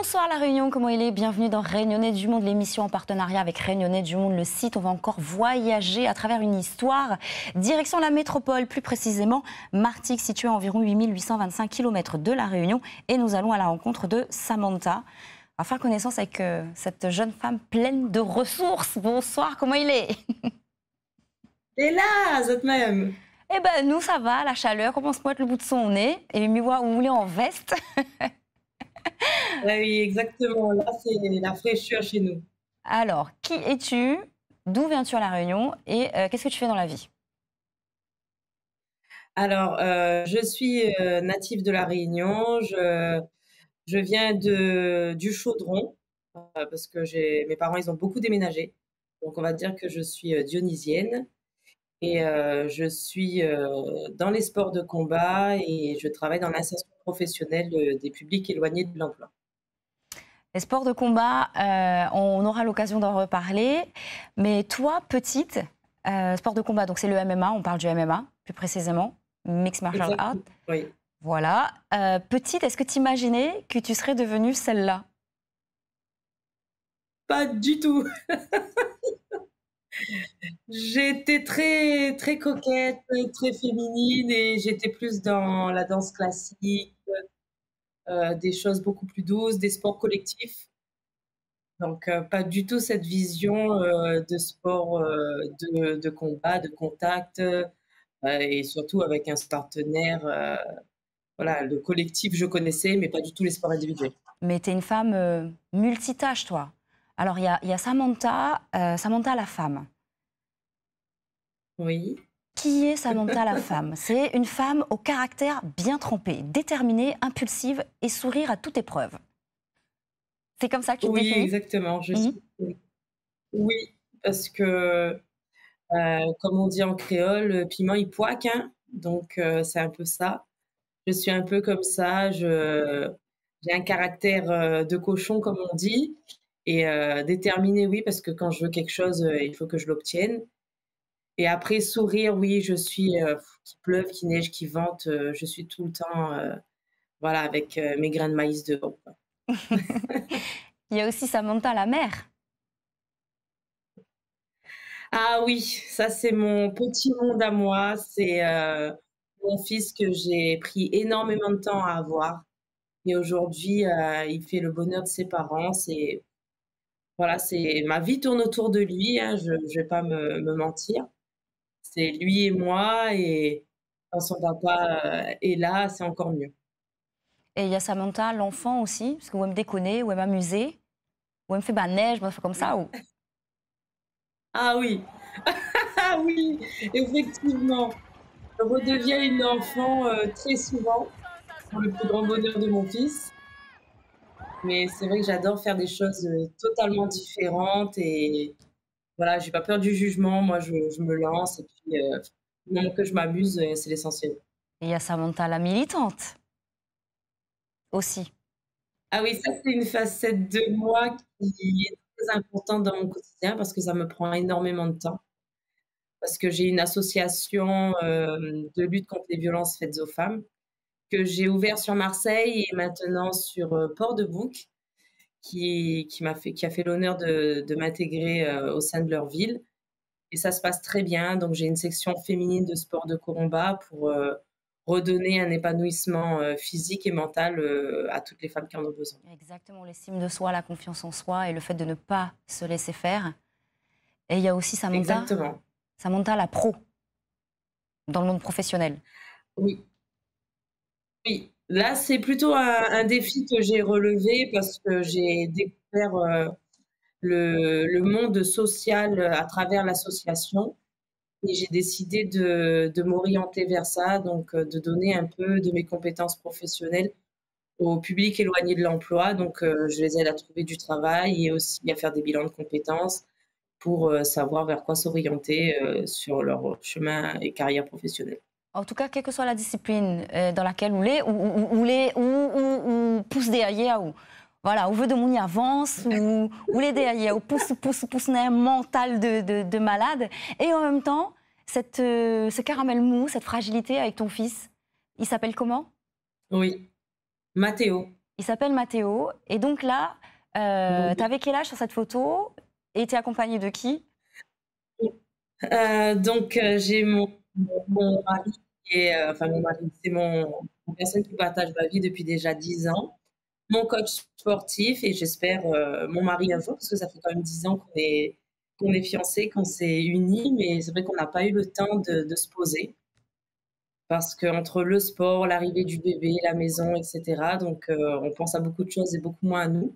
Bonsoir La Réunion, comment il est? Bienvenue dans Réunionnais du Monde, l'émission en partenariat avec Réunionnais du Monde, le site. On va encore voyager à travers une histoire. Direction la métropole, plus précisément Martigues, située à environ 8825 km de La Réunion. Et nous allons à la rencontre de Samantha. On va faire connaissance avec cette jeune femme pleine de ressources. Bonsoir, comment il est? Et là, cette même. Eh ben nous, ça va, la chaleur commence à mettre le bout de son nez. Et mieux voir où vous voulez en veste. Oui, exactement. Là, c'est la fraîcheur chez nous. Alors, qui es-tu? D'où viens-tu à La Réunion? Et qu'est-ce que tu fais dans la vie? Alors, je suis native de La Réunion. Je viens du Chaudron parce que mes parents, ils ont beaucoup déménagé. Donc, on va dire que je suis dionysienne. Et je suis dans les sports de combat et je travaille dans l'insertion professionnelle des publics éloignés de l'emploi. Les sports de combat, on aura l'occasion d'en reparler. Mais toi, petite, sport de combat, donc c'est le MMA, on parle du MMA plus précisément, Mixed Martial Arts. Exactement, oui. Voilà. Petite, est-ce que tu imaginais que tu serais devenue celle-là? Pas du tout. J'étais très, très coquette, très féminine et j'étais plus dans la danse classique, des choses beaucoup plus douces, des sports collectifs. Donc, pas du tout cette vision de sport de combat, de contact, et surtout avec un partenaire. Voilà, le collectif, je connaissais, mais pas du tout les sports individuels. Mais tu es une femme multitâche, toi. Alors, il y a Samantha, Samantha la femme. Oui. Qui est Samantha la femme? C'est une femme au caractère bien trempé, déterminée, impulsive et sourire à toute épreuve. C'est comme ça que tu te Oui, définis? exactement. Oui, parce que, comme on dit en créole, le piment, il poique, hein. Donc, c'est un peu ça. Je suis un peu comme ça. J'ai un caractère de cochon, comme on dit, et déterminée, oui, parce que quand je veux quelque chose, il faut que je l'obtienne. Et après, sourire, oui, je suis qu'il pleuve, qu'il neige, qu'il vente, je suis tout le temps, voilà, avec mes grains de maïs devant, quoi. Il y a aussi Samantha la mère. Ah oui, ça c'est mon petit monde à moi. C'est mon fils que j'ai pris énormément de temps à avoir. Et aujourd'hui, il fait le bonheur de ses parents. Voilà, ma vie tourne autour de lui, hein, je ne vais pas me mentir. C'est lui et moi, et quand son papa est là, c'est encore mieux. Et il y a Samantha l'enfant aussi, parce que où elle me déconner, où elle m'amuser, où elle me fait bah neige, moi je fais comme ça. Ou... Ah oui, ah oui, effectivement. Je redeviens une enfant très souvent, pour le plus grand bonheur de mon fils. Mais c'est vrai que j'adore faire des choses totalement différentes et voilà, j'ai pas peur du jugement. Moi, je me lance et puis du moment que je m'amuse, c'est l'essentiel. Et il y a Samantha la militante aussi. Ah oui, ça, c'est une facette de moi qui est très importante dans mon quotidien parce que ça me prend énormément de temps. Parce que j'ai une association de lutte contre les violences faites aux femmes que j'ai ouvert sur Marseille et maintenant sur Port-de-Bouc, qui a fait l'honneur de m'intégrer au sein de leur ville. Et ça se passe très bien. Donc, j'ai une section féminine de sport de combat pour redonner un épanouissement physique et mental à toutes les femmes qui en ont besoin. Exactement, l'estime de soi, la confiance en soi et le fait de ne pas se laisser faire. Et il y a aussi Samantha, Exactement. Samantha la pro, dans le monde professionnel. Oui, oui. Là, c'est plutôt un défi que j'ai relevé parce que j'ai découvert le monde social à travers l'association. Et j'ai décidé de m'orienter vers ça, donc de donner un peu de mes compétences professionnelles au public éloigné de l'emploi. Donc, je les aide à trouver du travail et aussi à faire des bilans de compétences pour savoir vers quoi s'orienter sur leur chemin et carrière professionnelle. En tout cas, quelle que soit la discipline dans laquelle ou pousse derrière, ou voilà, ou veut de mon avance, ou les derrière, ou pousse un mental de malade. Et en même temps, ce caramel mou, cette fragilité avec ton fils, il s'appelle comment? Oui, Mathéo. Il s'appelle Mathéo. Et donc là, Oui. t'avais quel âge sur cette photo? Et t'es accompagné de qui? Donc, j'ai mon mari qui est, enfin mon mari, c'est la personne qui partage ma vie depuis déjà 10 ans, mon coach sportif et j'espère, mon mari un jour, parce que ça fait quand même 10 ans qu'on est fiancés, qu'on s'est unis, mais c'est vrai qu'on n'a pas eu le temps de se poser parce qu'entre le sport, l'arrivée du bébé, la maison et cetera, donc on pense à beaucoup de choses et beaucoup moins à nous.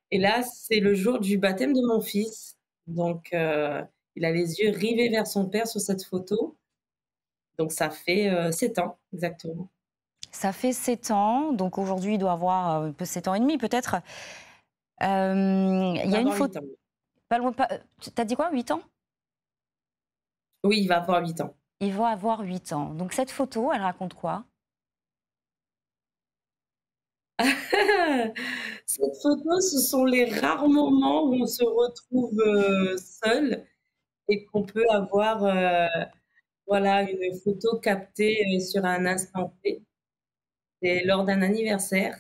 Et là, c'est le jour du baptême de mon fils, donc il a les yeux rivés vers son père sur cette photo, donc ça fait, 7 ans exactement. Ça fait 7 ans, donc aujourd'hui, il doit avoir un peu 7 ans et demi peut-être. Il Il y va a une avoir photo. 8 ans. Pas loin, t'as dit quoi, 8 ans? Oui, il va avoir 8 ans. Il va avoir 8 ans. Donc cette photo, elle raconte quoi? Cette photo, ce sont les rares moments où on se retrouve, seul et qu'on peut avoir, voilà, une photo captée, sur un instant T. C'est lors d'un anniversaire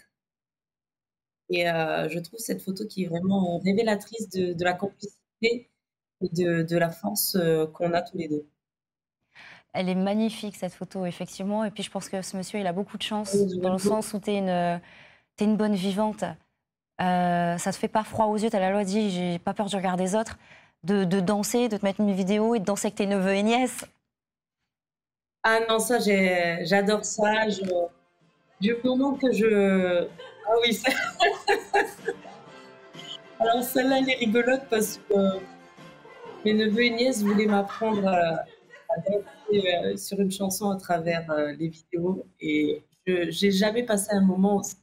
et je trouve cette photo qui est vraiment révélatrice de la complicité et de la force, qu'on a tous les 2. Elle est magnifique cette photo, effectivement. Et puis je pense que ce monsieur, il a beaucoup de Oui, chance, je dans le l'aime beaucoup. sens où t'es une bonne vivante. Ça te fait pas froid aux yeux, t'as la loi dit, j'ai pas peur du regard des autres, de danser, de te mettre une vidéo et de danser avec tes neveux et nièces. Ah non, ça j'adore ça, du moment que je ah oui, ça alors celle-là, elle est rigolote parce que mes neveux et nièces voulaient m'apprendre à danser, sur une chanson à travers, les vidéos et je j'ai jamais passé un moment aussi,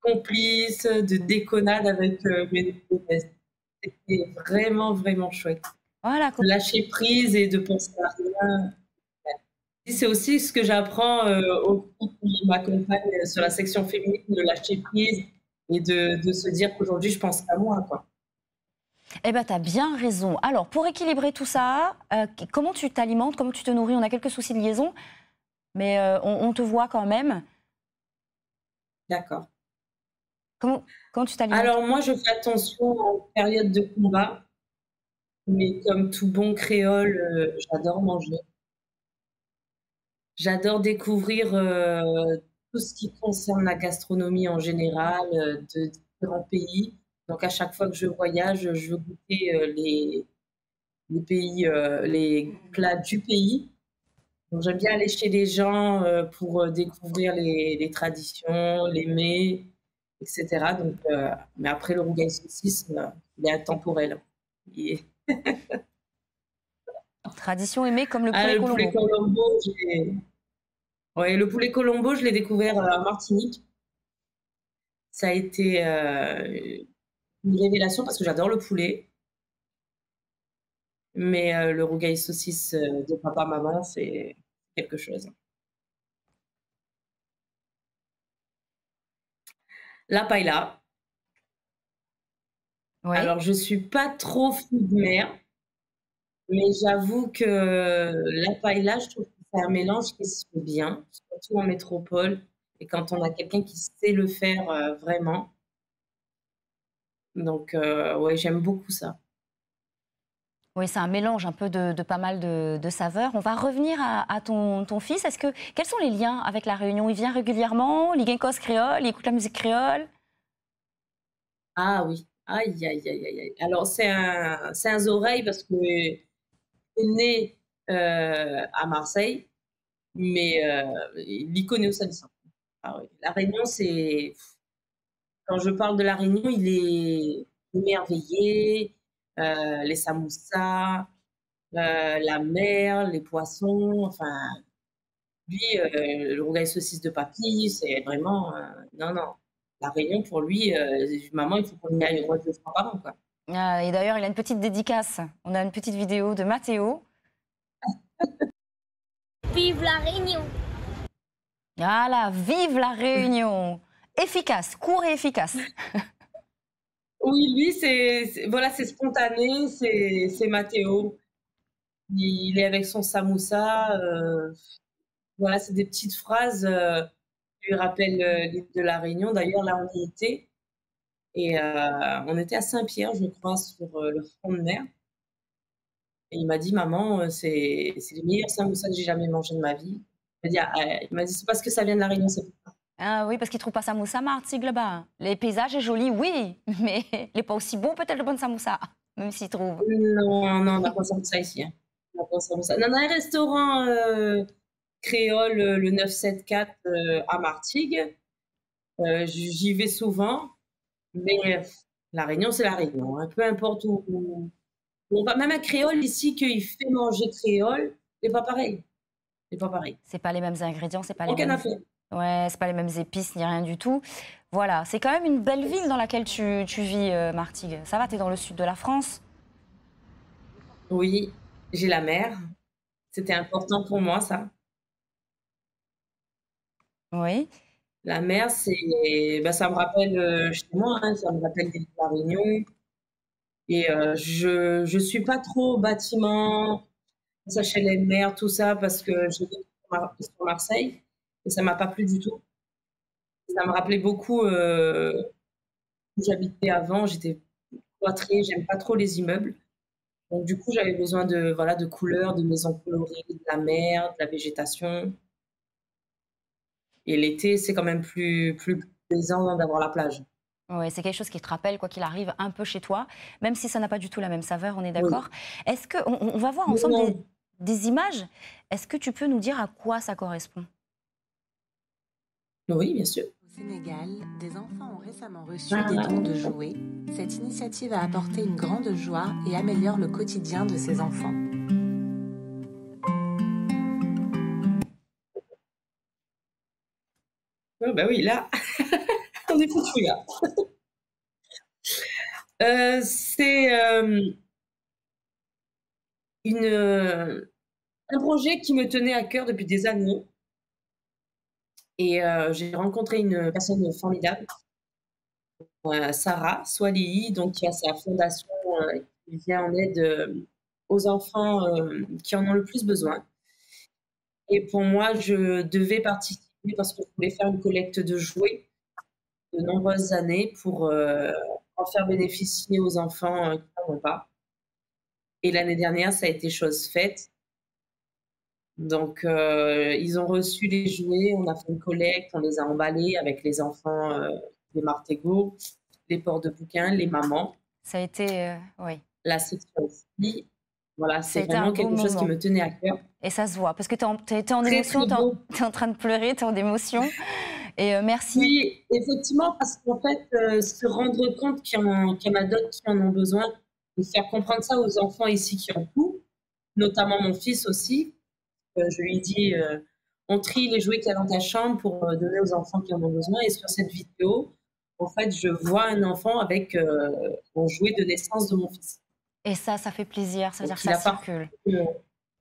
complice, de déconnade avec, mes neveux et nièces. C'était vraiment, vraiment chouette. Voilà, De lâcher prise et de penser à rien. C'est aussi ce que j'apprends, aux filles qui m'accompagnent sur la section féminine, de lâcher prise et de se dire qu'aujourd'hui je pense qu'à moi, quoi. eh ben, tu as bien raison. Alors, pour équilibrer tout ça, comment tu t'alimentes, comment tu te nourris? On a quelques soucis de liaison, mais on te voit quand même. D'accord. Comment tu t'alimentes? Alors moi, je fais attention en période de combat, mais comme tout bon créole, j'adore manger. J'adore découvrir, tout ce qui concerne la gastronomie en général, de différents pays. Donc à chaque fois que je voyage, je veux goûter, les pays, les plats du pays. Donc j'aime bien aller chez les gens, pour, découvrir les traditions, les mets et cetera. Donc mais après le rougail saucisse, il est intemporel. Il est Tradition aimée comme le ah poulet le poulet Colombo. colombo, le poulet colombo, je l'ai découvert, en Martinique. Ça a été, une révélation parce que j'adore le poulet, mais le rougail saucisse, de papa maman, c'est quelque chose. La paella, Oui. alors je suis pas trop fruit de mer, mais j'avoue que la paella, je trouve que c'est un mélange qui se fait bien, surtout en métropole et quand on a quelqu'un qui sait le faire, vraiment. Donc ouais, j'aime beaucoup ça. Oui, c'est un mélange un peu de pas mal de saveurs. On va revenir à ton fils. Quels sont les liens avec la Réunion? Il vient régulièrement, il gagne créole, il écoute la musique créole. Ah oui, aïe, aïe, aïe, aïe, aïe. Alors c'est un oreille parce qu'il est né, à Marseille, mais il y connaît au salissant. Ah oui, la Réunion, c'est quand je parle de la Réunion, il est émerveillé, les samoussas, la mer, les poissons, enfin, lui, le rougail saucisse de papy, c'est vraiment, non, non. La Réunion pour lui, maman, il faut qu'on y aille au moins 2 fois par an, quoi. Et d'ailleurs, il a une petite dédicace. On a une petite vidéo de Mathéo. Vive la Réunion! Voilà, vive la Réunion! Efficace, court et efficace. Oui, lui, voilà, c'est spontané, c'est Mathéo. Il est avec son samoussa, voilà, c'est des petites phrases, lui rappelle l'île de la Réunion. D'ailleurs, là, on y était et on était à Saint-Pierre, je crois, sur le front de mer. Et il m'a dit: «Maman, c'est les meilleurs samoussas que j'ai jamais mangés de ma vie». Il m'a dit: «C'est parce que ça vient de la Réunion, c'est pour ça». Ah oui, parce qu'ils ne trouvent pas samoussa Martigues là-bas. Les paysages est joli, oui, mais il n'est pas aussi bon peut-être le bon samoussa, même s'ils trouvent. Non, non, on n'a pas ça ici, hein. On n'a pas ça. Non, on a un restaurant créole, le 974 à Martigues. J'y vais souvent, mais la Réunion, c'est la Réunion, hein. Peu importe où on va, même un créole ici qu'il fait manger créole, c'est pas pareil. C'est pas pareil. C'est pas les mêmes ingrédients, c'est pas les Aucun mêmes. affaire. Ouais, c'est pas les mêmes épices ni rien du tout. Voilà, c'est quand même une belle ville dans laquelle tu vis, Martigues. Ça va, t'es dans le sud de la France. Oui, j'ai la mer. C'était important pour moi, ça. Oui. La mer, bah, ça me rappelle chez moi, hein, ça me rappelle l'île de la Réunion. Et je suis pas trop bâtiment, HLM, tout ça, parce que j'ai vécu sur Marseille et ça m'a pas plu du tout. Ça me rappelait beaucoup où j'habitais avant. J'étais cloîtrée, j'aime pas trop les immeubles. Donc du coup, j'avais besoin de voilà de couleurs, de maisons colorées, de la mer, de la végétation. Et l'été, c'est quand même plus plaisant d'avoir la plage. Ouais, c'est quelque chose qui te rappelle, quoi qu'il arrive, un peu chez toi, même si ça n'a pas du tout la même saveur, on est Oui. d'accord. Est-ce que on va voir Mais ensemble non. des images. Est-ce que tu peux nous dire à quoi ça correspond? Oui, bien sûr. Au Sénégal, des enfants ont récemment reçu Ah, des dons de jouets. Cette initiative a apporté une grande joie et améliore le quotidien de ces enfants. bah oui, là, on est foutu là. C'est un projet qui me tenait à cœur depuis des années et j'ai rencontré une personne formidable, Sarah Swalihi, donc qui a sa fondation qui vient en aide aux enfants qui en ont le plus besoin. Et pour moi, je devais participer parce que je voulais faire une collecte de jouets de nombreuses années pour en faire bénéficier aux enfants qui n'en ont pas. Et l'année dernière, ça a été chose faite. Donc, ils ont reçu les jouets, on a fait une collecte, on les a emballés avec les enfants, les Martégots, les ports de bouquins, les mamans, Ça a été, oui, la section aussi. Voilà, ça a c'est été un vraiment beau quelque chose qui moment. me tenait à cœur. Et ça se voit, parce que t'es en Très, émotion, très beau. t'es en train de pleurer, t'es en émotion. Et merci. Oui, effectivement, parce qu'en fait, se rendre compte qu'il y en a d'autres qui en ont besoin et faire comprendre ça aux enfants ici qui ont tout, notamment mon fils aussi. Je lui dis, on trie les jouets qu'il y a dans ta chambre pour donner aux enfants qui en ont besoin. Et sur cette vidéo, en fait, je vois un enfant avec mon jouet de naissance de mon fils. Et ça fait plaisir, ça veut dire Donc, que il ça a pas. circule.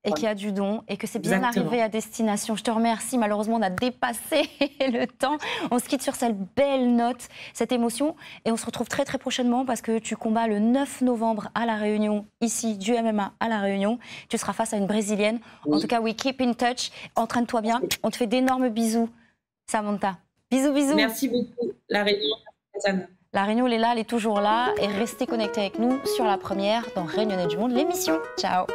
Et qu'il y a du don, et que c'est bien Exactement. arrivé à destination. Je te remercie. Malheureusement, on a dépassé le temps. On se quitte sur cette belle note, cette émotion. Et on se retrouve très, très prochainement parce que tu combats le 9 novembre à La Réunion, ici, du MMA à La Réunion. Tu seras face à une Brésilienne. Oui. En tout cas, we keep in touch. Entraîne-toi bien. On te fait d'énormes bisous, Samantha. Bisous, bisous. Merci beaucoup, La Réunion. La Réunion, elle est là, elle est toujours là. Et restez connectés avec nous sur La Première dans Réunionnais du Monde, l'émission. Ciao.